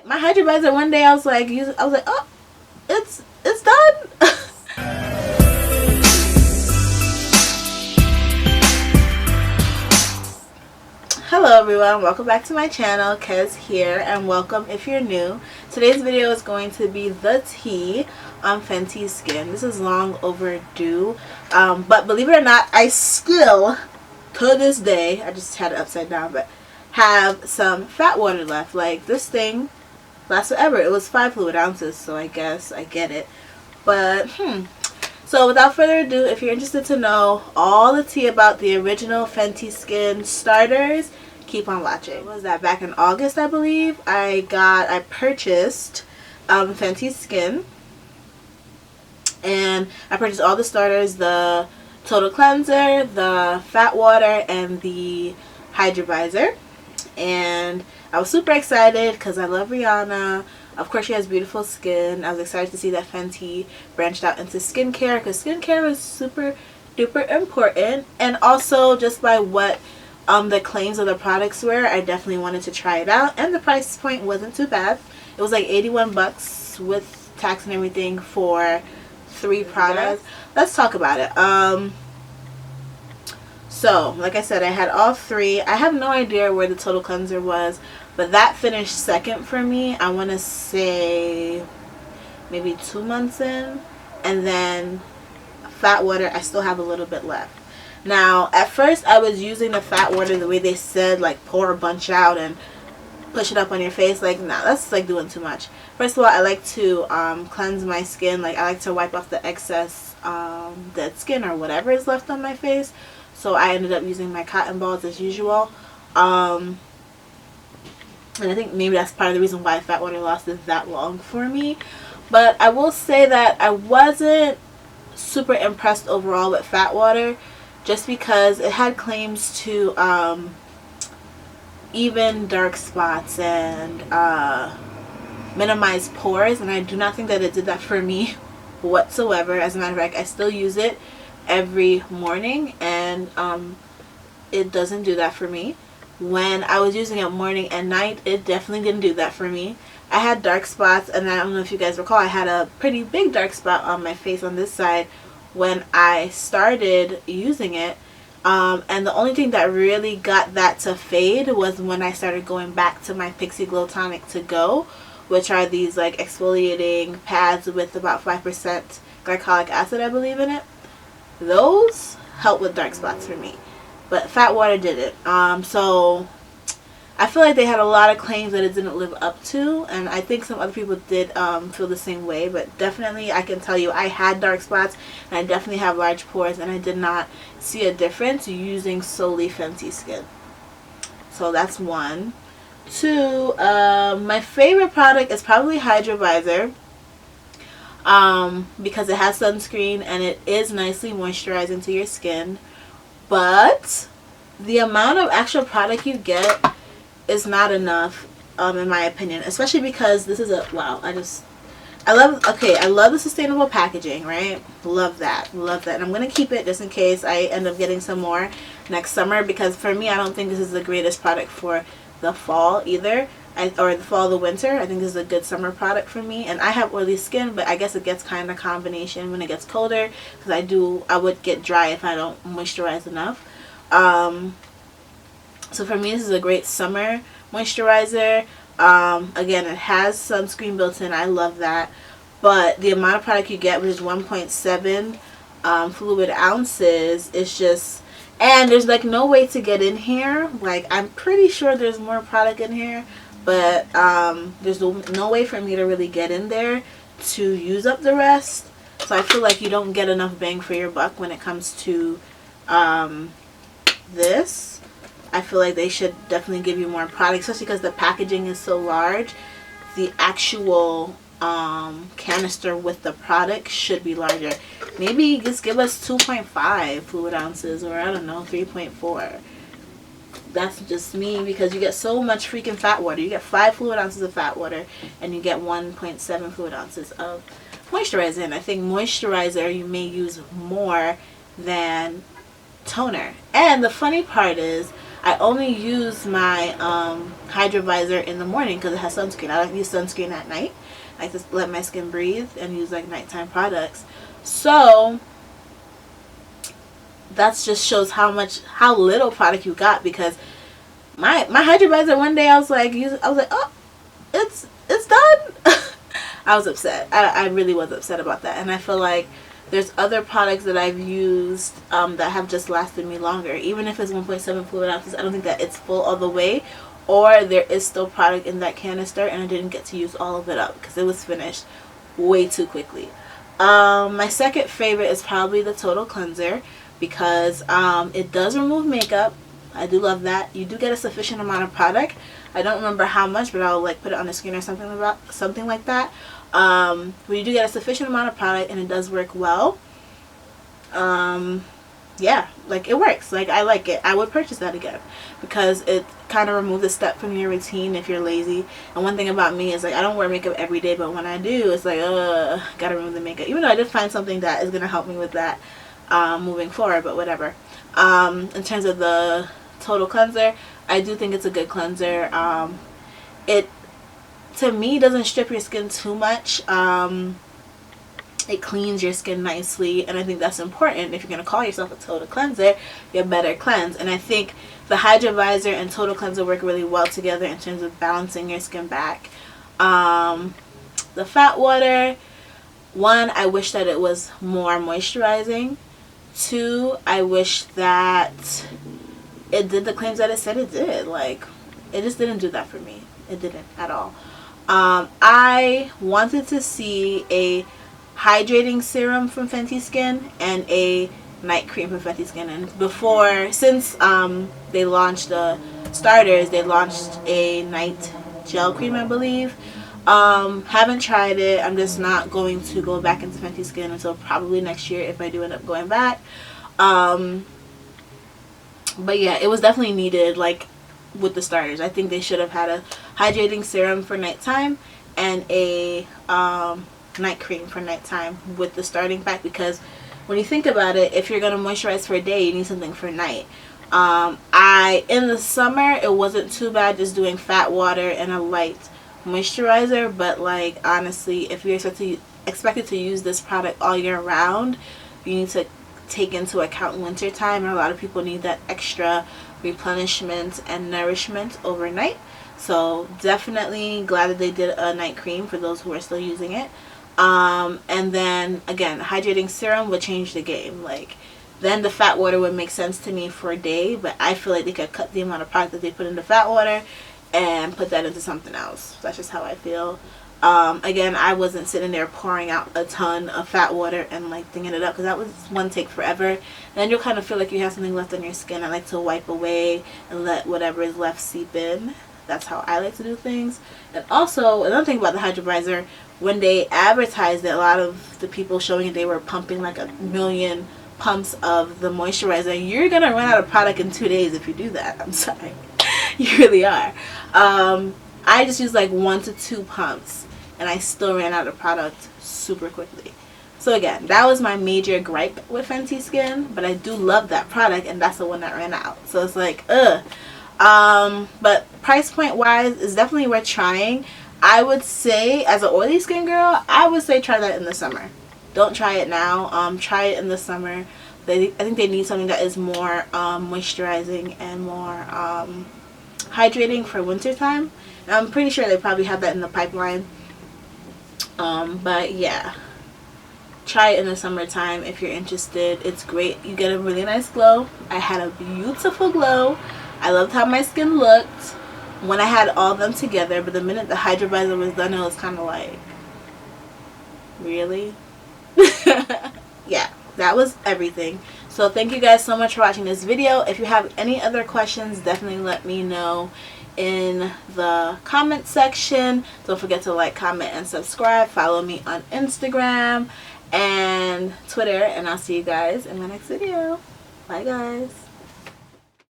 My hydrobizer one day I was like, oh, it's done. Hello everyone, welcome back to my channel. Kez here, and welcome if you're new. Today's video is going to be the tea on Fenty Skin. This is long overdue, but believe it or not, I still, to this day, I just had it upside down, but have some fat water left. Like, this thing lasts forever. It was 5 fluid ounces, so I guess I get it. But so without further ado, if you're interested to know all the tea about the original Fenty Skin Startrs, keep on watching. What was that? Back in August, I believe, I purchased Fenty Skin, and I purchased all the starters: the total cleanser, the fat water, and the hydrobizer. And I was super excited because I love Rihanna. Of course, she has beautiful skin. I was excited to see that Fenty branched out into skincare, because skincare is super duper important. And also, just by what the claims of the products were, I definitely wanted to try it out. And the price point wasn't too bad. It was like 81 bucks with tax and everything for 3 products. Let's talk about it. So, like I said, I had all 3. I have no idea where the total cleanser was, but that finished second for me. I want to say maybe 2 months in. And then fat water, I still have a little bit left. Now, at first, I was using the fat water the way they said, like pour a bunch out and push it up on your face. Like, nah, that's like doing too much. First of all, I like to cleanse my skin. Like, I like to wipe off the excess dead skin or whatever is left on my face. So I ended up using my cotton balls as usual. And I think maybe that's part of the reason why fat water lasted that long for me. But I will say that I wasn't super impressed overall with fat water, just because it had claims to even dark spots and minimize pores, and I do not think that it did that for me whatsoever. As a matter of fact, I still use it every morning, and it doesn't do that for me. When I was using it morning and night, it definitely didn't do that for me. I had dark spots, and I don't know if you guys recall, I had a pretty big dark spot on my face on this side when I started using it, and the only thing that really got that to fade was when I started going back to my Pixi Glow Tonic to Go, which are these like exfoliating pads with about 5% glycolic acid, I believe, in it. Those help with dark spots for me, but fat water didn't. So I feel like they had a lot of claims that it didn't live up to, and I think some other people did feel the same way. But definitely, I can tell you, I had dark spots, and I definitely have large pores, and I did not see a difference using solely Fenty Skin. So that's 1. 2, my favorite product is probably hydrobizer. Because it has sunscreen and it is nicely moisturizing to your skin, but the amount of actual product you get is not enough, in my opinion, especially because this is a, wow, I love the sustainable packaging, right? Love that, and I'm gonna keep it just in case I end up getting some more next summer, because for me, I don't think this is the greatest product for the fall either. Or the fall, the winter. I think this is a good summer product for me. And I have oily skin, but I guess it gets kind of combination when it gets colder, because I would get dry if I don't moisturize enough. So for me, this is a great summer moisturizer. Again, it has sunscreen built in. I love that. But the amount of product you get, which is 1.7 fluid ounces, is just, and there's like no way to get in here. Like, I'm pretty sure there's more product in here, but there's no way for me to really get in there to use up the rest. So I feel like you don't get enough bang for your buck when it comes to this. I feel like they should definitely give you more product, especially because the packaging is so large. The actual canister with the product should be larger. Maybe just give us 2.5 fluid ounces, or I don't know, 3.4. That's just me, because you get so much freaking fat water. You get 5 fluid ounces of fat water, and you get 1.7 fluid ounces of moisturizer. And I think moisturizer you may use more than toner. And the funny part is, I only use my Hydro Visor in the morning because it has sunscreen. I don't use sunscreen at night. I just let my skin breathe and use like nighttime products. So that just shows how little product you got, because my Hydro Visor one day I was like, oh, it's done. I was upset. I really was upset about that, and I feel like there's other products that I've used that have just lasted me longer. Even if it's 1.7 fluid ounces, I don't think that it's full all the way, or there is still product in that canister and I didn't get to use all of it up because it was finished way too quickly. My second favorite is probably the Total Cleanser, because it does remove makeup. I do love that. You do get a sufficient amount of product. I don't remember how much, but I'll like put it on the screen or something like that. But you do get a sufficient amount of product and it does work well. Yeah, like it works. Like I like it. I would purchase that again because it kind of removes a step from your routine if you're lazy. And one thing about me is like I don't wear makeup every day, but when I do, it's like gotta remove the makeup. Even though I did find something that is gonna help me with that moving forward, but whatever. In terms of the Total Cleanser, I do think it's a good cleanser. It to me doesn't strip your skin too much. It cleans your skin nicely, and I think that's important. If you're going to call yourself a total cleanser, you better cleanse. And I think the Hydro Visor and Total Cleanser work really well together in terms of balancing your skin back. The fat water, one, I wish that it was more moisturizing. Two, I wish that it did the claims that it said it did. Like, it just didn't do that for me. It didn't at all. I wanted to see a hydrating serum from Fenty Skin and a night cream from Fenty Skin. And since they launched the starters, they launched a night gel cream, I believe. Haven't tried it. I'm just not going to go back into Fenty Skin until probably next year if I do end up going back. But yeah, it was definitely needed, like with the starters. I think they should have had a hydrating serum for nighttime and a night cream for nighttime with the starting pack, because when you think about it, if you're going to moisturize for a day, you need something for night. In the summer, it wasn't too bad just doing fat water and a light moisturizer, but like honestly, if you're expected to use this product all year round, you need to take into account winter time, and a lot of people need that extra replenishment and nourishment overnight. So definitely glad that they did a night cream for those who are still using it. And then again, hydrating serum would change the game. Like, then the fat water would make sense to me for a day, but I feel like they could cut the amount of product that they put into fat water and put that into something else. That's just how I feel. Again, I wasn't sitting there pouring out a ton of fat water and like thinking it up, because that was one take forever. And then you'll kind of feel like you have something left on your skin. I like to wipe away and let whatever is left seep in. That's how I like to do things. And also, another thing about the Hydro Visor, when they advertised it, a lot of the people showing it, they were pumping like 1,000,000 pumps of the moisturizer. You're gonna run out of product in 2 days if you do that. I'm sorry. You really are. I just used like 1 to 2 pumps, and I still ran out of product super quickly. So again, that was my major gripe with Fenty Skin, but I do love that product, and that's the one that ran out. So it's like, but price point wise, is definitely worth trying. I would say, as an oily skin girl, I would say try that in the summer. Don't try it now. Try it in the summer. I think they need something that is more moisturizing and more hydrating for winter time. And I'm pretty sure they probably have that in the pipeline. But yeah, try it in the summertime if you're interested. It's great. You get a really nice glow. I had a beautiful glow. I loved how my skin looked when I had all of them together, but the minute the Hydro Visor was done, it was kind of like, really? Yeah, that was everything. So thank you guys so much for watching this video. If you have any other questions, definitely let me know in the comment section. Don't forget to like, comment, and subscribe. Follow me on Instagram and Twitter, and I'll see you guys in my next video. Bye guys.